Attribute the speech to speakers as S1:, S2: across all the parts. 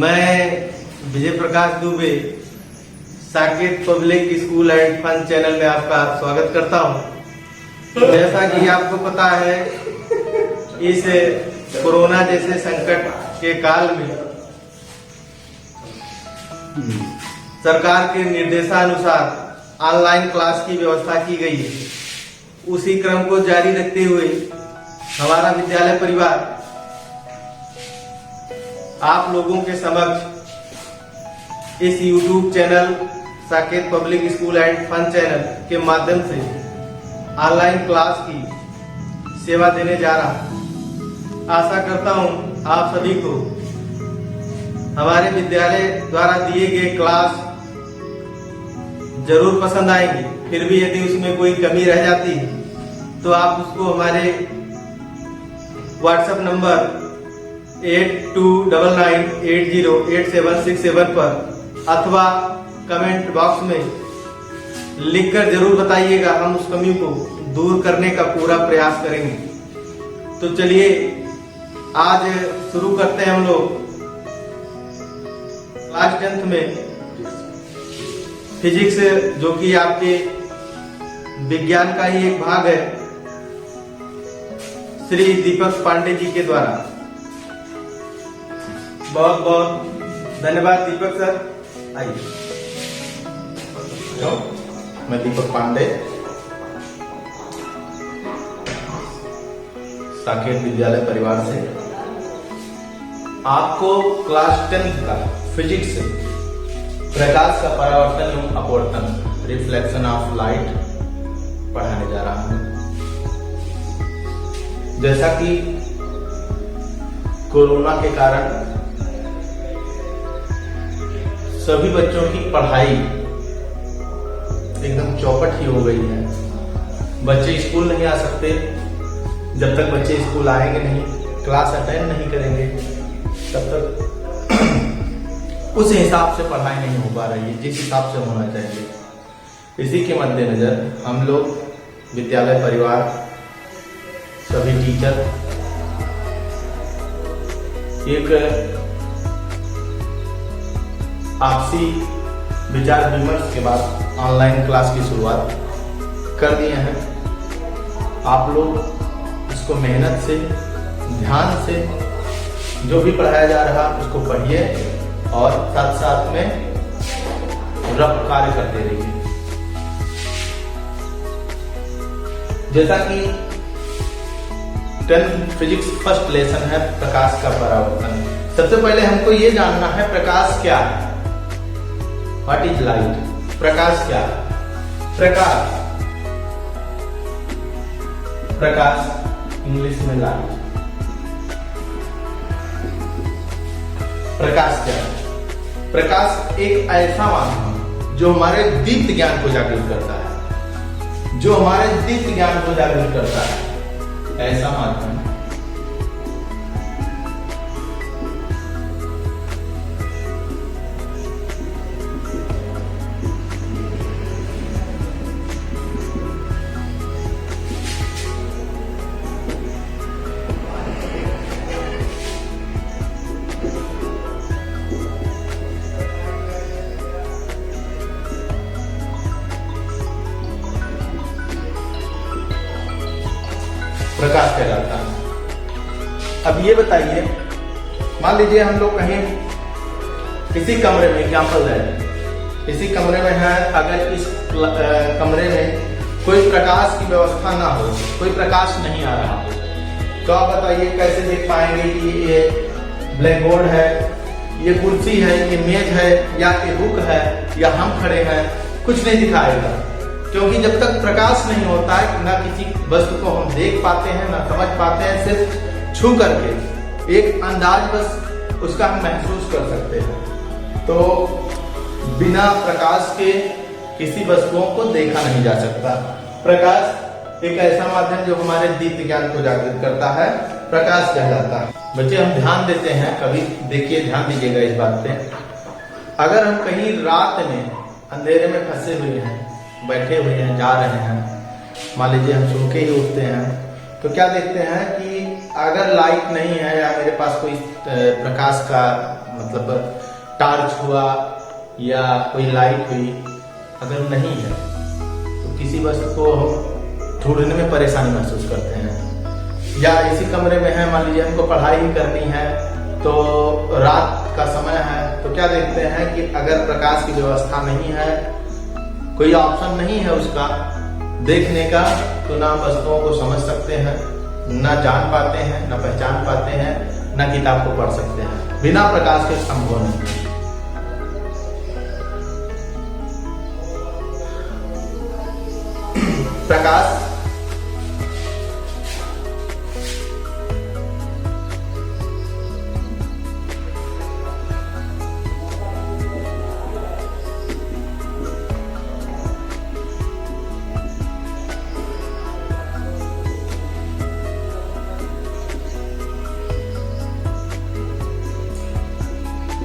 S1: मैं Vijay Prakash Dubey Saket public school and fun channel में आपका स्वागत करता हूं। जैसा कि आपको पता है, इस कोरोना जैसे संकट के काल में सरकार के निर्देशानुसार ऑनलाइन क्लास की व्यवस्था की गई है। उसी क्रम को जारी रखते हुए हमारा विद्यालय परिवार आप लोगों के समक्ष इस YouTube channel Saket public school and fun channel के माध्यम से ऑनलाइन क्लास की सेवा देने जा रहा हूं। आशा करता हूं आप सभी को हमारे विद्यालय द्वारा दिए गए क्लास जरूर पसंद आएंगे। फिर भी यदि उसमें कोई कमी रह जाती है तो आप उसको हमारे व्हाट्सएप नंबर 8299808767 पर अथवा कमेंट बॉक्स में लिखकर जरूर बताइएगा। हम उस कमी को दूर करने का पूरा प्रयास करेंगे। तो चलिए आज शुरू करते हैं। हम लोग क्लास 10th में फिजिक्स, जो कि आपके विज्ञान का ही एक भाग है, श्री दीपक पांडे जी के द्वारा। बहुत बहुत धन्यवाद दीपक सर। आइए।
S2: मैं दीपक पांडे, साकेत विद्यालय परिवार से आपको क्लास 10th का फिजिक्स प्रकाश का परावर्तन एवं अपवर्तन, रिफ्लेक्शन ऑफ लाइट पढ़ाने जा रहा हूं। जैसा कि कोरोना के कारण सभी बच्चों की पढ़ाई एकदम चौपट ही हो गई है। बच्चे स्कूल नहीं आ सकते। जब तक बच्चे स्कूल आएंगे नहीं, क्लास अटेंड नहीं करेंगे, तब तक उस हिसाब से पढ़ाई नहीं हो पा रही है जिस हिसाब से होना चाहिए। इसी के मद्देनजर हम लोग विद्यालय परिवार, सभी टीचर एक आपसी विचार विमर्श के बाद ऑनलाइन क्लास की शुरुआत कर दिए हैं। आप लोग इसको मेहनत से, ध्यान से जो भी पढ़ाया जा रहा उसको पढ़िए और साथ साथ में रफ कार्य करते रहिए। जैसा कि 10th फिजिक्स फर्स्ट लेसन है प्रकाश का परावर्तन। सबसे पहले हमको ये जानना है प्रकाश क्या है। What is light? प्रकाश क्या है? प्रकाश इंग्लिश में लाइट। प्रकाश क्या है? प्रकाश एक ऐसा माध्यम जो हमारे दीप्त ज्ञान को जागृत करता है, ऐसा माध्यम। प्रकाश कहलाता है। अब ये बताइए, मान लीजिए हम लोग कहीं किसी कमरे में, एग्जाम्पल है, किसी कमरे में है, अगर इस कमरे में कोई प्रकाश की व्यवस्था ना हो, कोई प्रकाश नहीं आ रहा हो, तो आप बताइए कैसे देख पाएंगे कि ये ब्लैक बोर्ड है, ये कुर्सी है, ये मेज है, या ये बुक है, या हम खड़े हैं? कुछ नहीं दिखाएगा, क्योंकि जब तक प्रकाश नहीं होता है ना किसी वस्तु को हम देख पाते हैं, ना समझ पाते हैं। सिर्फ छू करके एक अंदाज बस उसका हम महसूस कर सकते हैं। तो बिना प्रकाश के किसी वस्तुओं को देखा नहीं जा सकता। प्रकाश एक ऐसा माध्यम जो हमारे दीप्त ज्ञान को जागृत करता है, प्रकाश कहलाता है। बच्चे हम ध्यान देते हैं, कभी देखिए, ध्यान दीजिएगा इस बात पे। अगर हम कहीं रात में अंधेरे में फंसे हुए हैं, बैठे हुए हैं, जा रहे हैं, मान लीजिए हम सो के ही उठते हैं, तो क्या देखते हैं कि अगर लाइट नहीं है या मेरे पास कोई प्रकाश का मतलब टार्च हुआ या कोई लाइट हुई, अगर नहीं है तो किसी वस्तु को हम ढूंढने में परेशानी महसूस करते हैं। या इसी कमरे में है, मान लीजिए हमको पढ़ाई ही करनी है तो रात का समय है, तो क्या देखते हैं कि अगर प्रकाश की व्यवस्था नहीं है, कोई ऑप्शन नहीं है उसका देखने का, तो ना वस्तुओं को समझ सकते हैं, ना जान पाते हैं, ना पहचान पाते हैं, ना किताब को पढ़ सकते हैं। बिना प्रकाश के संभव नहीं। प्रकाश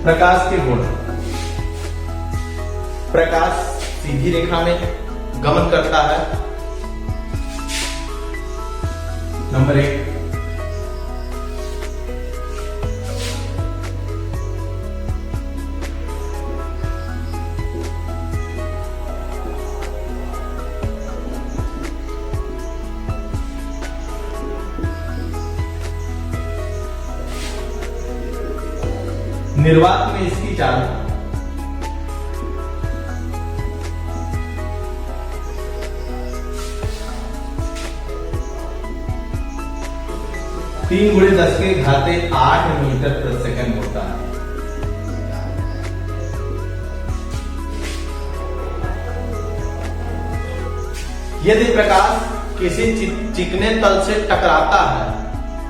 S2: प्रकाश के गुण। प्रकाश सीधी रेखा में गमन करता है। नंबर 1, निर्वात में इसकी चाल। तीन गुणे 10 के घाते 8 मीटर प्रति सेकंड होता है। यदि प्रकाश किसी चिकने तल से टकराता है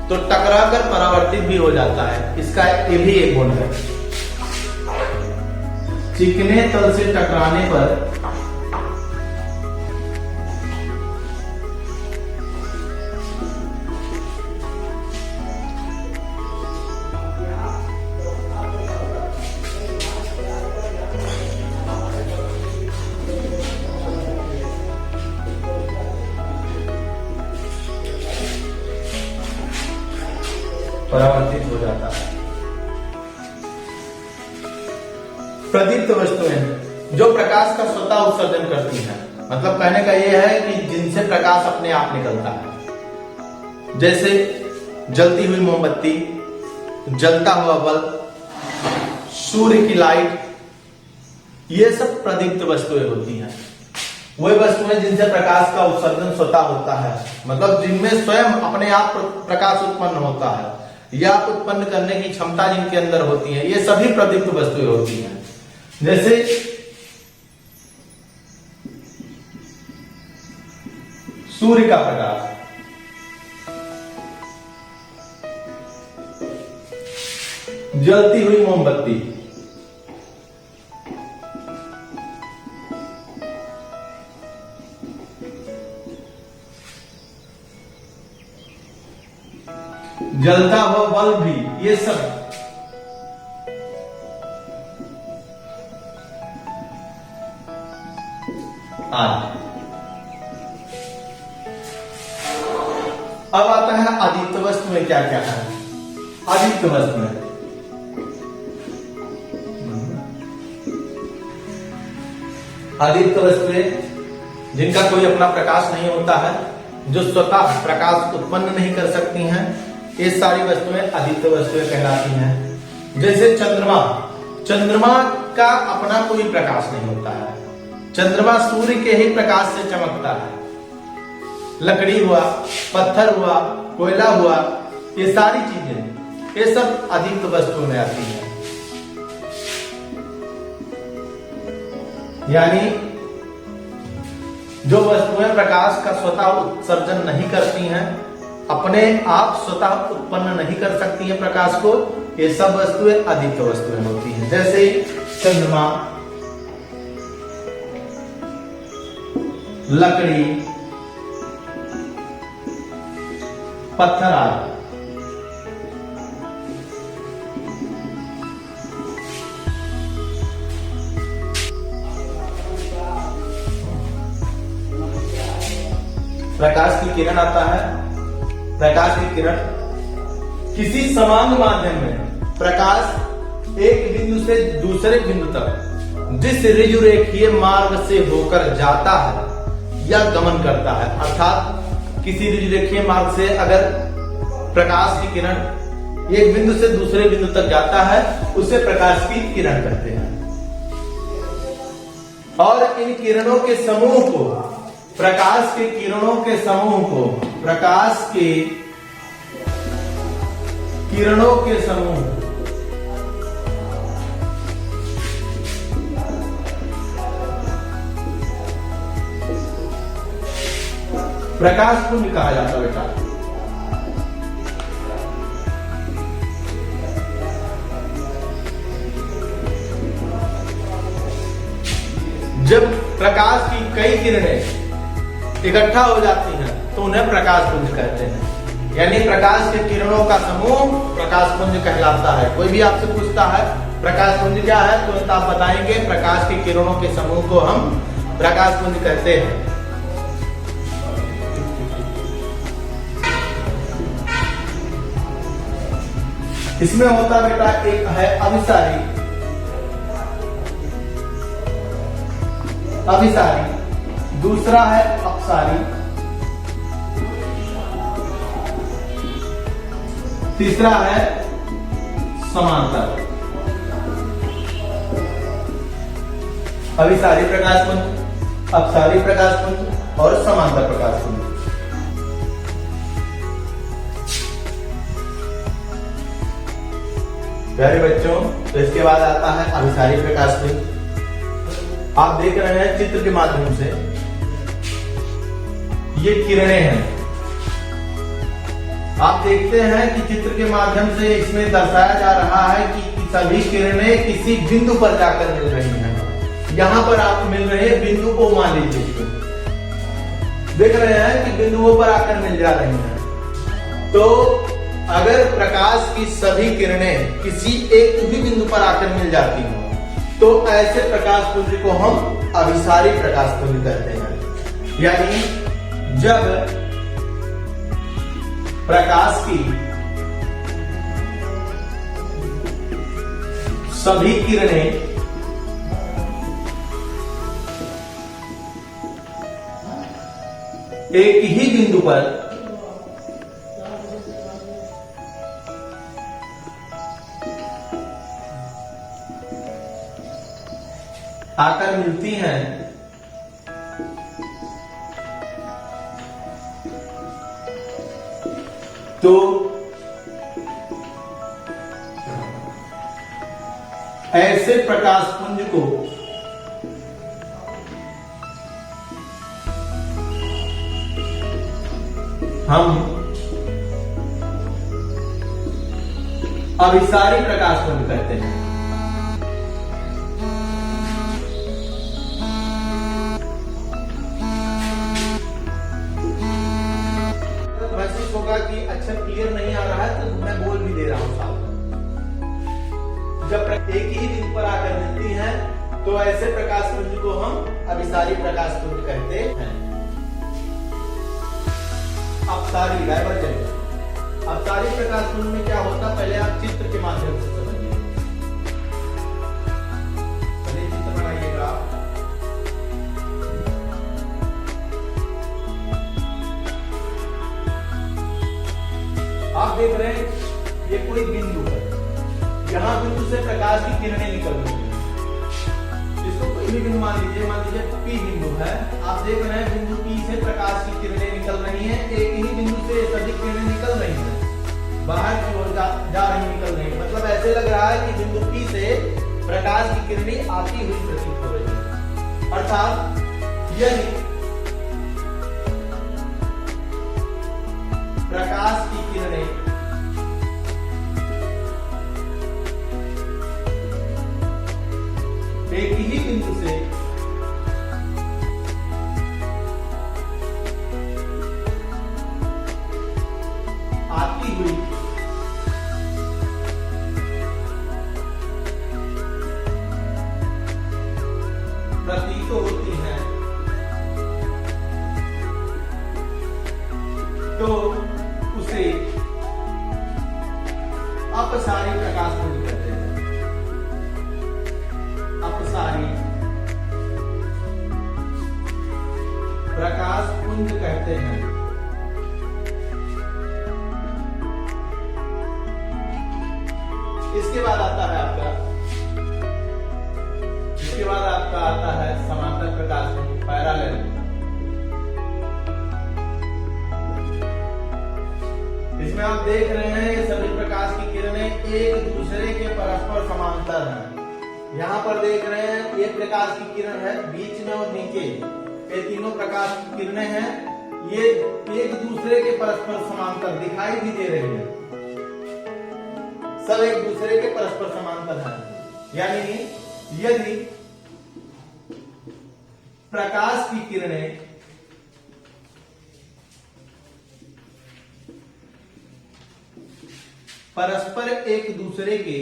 S2: तो टकराकर परावर्तित भी हो जाता है। इसका ये भी एक गुण है। चिकने तल से टकराने पर परावर्तित हो जाता है। प्रदीप्त वस्तुएं जो प्रकाश का स्वतः उत्सर्जन करती हैं, मतलब कहने का यह है कि जिनसे प्रकाश अपने आप निकलता है, जैसे जलती हुई मोमबत्ती, जलता हुआ बल्ब, सूर्य की लाइट, ये सब प्रदीप्त वस्तुएं होती हैं। वही वस्तुएं जिनसे प्रकाश का उत्सर्जन स्वतः होता है, मतलब जिनमें स्वयं अपने आप प्रकाश उत्पन्न होता है या उत्पन्न करने की क्षमता जिनके अंदर होती है, ये सभी प्रदीप्त वस्तुएं होती हैं। जैसे सूर्य का प्रकाश, जलती हुई मोमबत्ती, जलता हुआ बल्ब भी, ये सब अब आता है आदित्य वस्तु में क्या क्या है। आदित्य वस्तु में आदित्य वस्तुएं जिनका कोई अपना प्रकाश नहीं होता है, जो स्वतः प्रकाश उत्पन्न नहीं कर सकती हैं, ये सारी वस्तुएं आदित्य वस्तुएं कहलाती हैं। जैसे चंद्रमा, चंद्रमा का अपना कोई प्रकाश नहीं होता है, चंद्रमा सूर्य के ही प्रकाश से चमकता है। लकड़ी हुआ, पत्थर हुआ, कोयला हुआ, ये सारी चीजें, ये सब आदित्य वस्तुओं में आती हैं। यानी जो वस्तुएं प्रकाश का स्वतः उत्सर्जन नहीं करती हैं, अपने आप स्वतः उत्पन्न नहीं कर सकती हैं प्रकाश को, ये सब वस्तुएं आदित्य वस्तुएं होती हैं। जैसे चंद्रमा, लकड़ी, पत्थर आदि। प्रकाश की किरण आता है। प्रकाश की किरण किसी समान माध्यम में प्रकाश एक बिंदु से दूसरे बिंदु तक जिस ऋजुरेखीय मार्ग से होकर जाता है या गमन करता है, अर्थात किसी ऋजुरेखीय मार्ग से अगर प्रकाश की किरण एक बिंदु से दूसरे बिंदु तक जाता है, उसे प्रकाश की किरण कहते हैं। और इन किरणों के समूह को, प्रकाश के किरणों के समूह को, प्रकाश के किरणों के समूह प्रकाश पुंज कहा जाता है बेटा। जब प्रकाश की कई किरणें इकट्ठा हो जाती हैं तो उन्हें प्रकाश पुंज कहते हैं। यानी प्रकाश के किरणों का समूह प्रकाश पुंज कहलाता है। कोई भी आपसे पूछता है प्रकाश पुंज क्या है, तो आप बताएंगे प्रकाश के किरणों के समूह को हम प्रकाश पुंज कहते हैं। इसमें होता बेटा एक है अभिसारी, दूसरा है अपसारी, तीसरा है समांतर। अभिसारी प्रकाश पुंज, अपसारी प्रकाश पुंज और समांतर प्रकाश पुंज। प्यारे बच्चों, तो इसके बाद आता है अभिसारी प्रकाश पुंज। आप देख रहे हैं चित्र के माध्यम से, ये किरणें हैं। आप देखते हैं कि चित्र के माध्यम से इसमें दर्शाया जा रहा है कि सभी किरणें किसी बिंदु पर जाकर मिल रही हैं। यहां पर आपको मिल रहे हैं बिंदु को, मान लीजिए देख रहे हैं कि बिंदुओं पर आकर मिल जा रही हैं। तो अगर प्रकाश की सभी किरणें किसी एक भी बिंदु पर आकर मिल जाती हैं तो ऐसे प्रकाश पुंज को हम अभिसारी प्रकाश पुंज कहते हैं। यानी जब प्रकाश की सभी किरणें एक ही बिंदु पर आकर मिलती हैं तो ऐसे प्रकाश पुंज को हम अभिसारी प्रकाश पुंज कहते हैं। होगा कि अक्षर क्लियर नहीं आ रहा है तो मैं बोल भी दे रहा हूं साथ में। जब एक ही बिंदु पर आकर मिलती हैं तो ऐसे प्रकाश पुंज को हम अभिसारी प्रकाश पुंज कहते हैं। अपसारी डायवर्जेंट। अपसारी प्रकाश पुंज में क्या होता, पहले आप चित्र के माध्यम से समझिए। पहले चित्र बनाइएगा। आप देख रहे हैं ये कोई बिंदु है, यहां बिंदु से प्रकाश की किरणें निकल रही हैं। इसको कोई भी बिंदु मान लीजिए P बिंदु है। आप देख रहे हैं बिंदु P से प्रकाश की किरणें निकल रही हैं। एक ही बिंदु से सभी किरणें निकल रही हैं, बाहर की ओर जा रही निकल रही है। मतलब ऐसे लग रहा है कि बिंदु P से प्रकाश की किरणें आती हुई प्रतीत हो रही है। अर्थात यदि प्रकाश की किरणें एक ही बिंदु से आती हुई प्रतीत होती है तो उसे अपसारी प्रकाश पुंज कहते हैं। कहते हैं। इसके बाद आता है समांतर प्रकाश पुंज, पैरेलल। इसमें आप देख रहे हैं ये सभी प्रकाश की किरणें एक दूसरे के परस्पर समांतर हैं। यहाँ पर देख रहे हैं ये प्रकाश की किरण है बीच में और नीचे, ये तीनों प्रकाश की किरणें हैं, ये एक दूसरे के परस्पर समांतर दिखाई भी दे रही है, सब एक दूसरे के परस्पर समांतर हैं। यानी यदि प्रकाश की किरणें परस्पर एक दूसरे के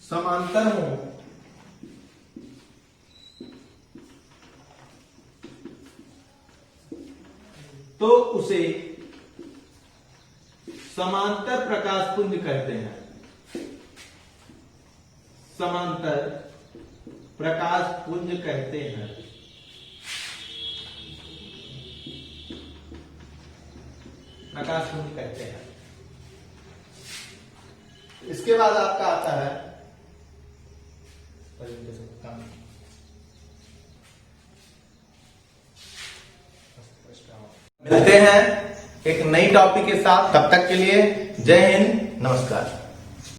S2: समांतर हो तो उसे समांतर प्रकाश पुंज कहते हैं। समांतर प्रकाश पुंज कहते हैं। प्रकाश पुंज कहते हैं। इसके बाद आपका आता है मिलते हैं एक नई टॉपिक के साथ, तब तक के लिए जय हिंद, नमस्कार।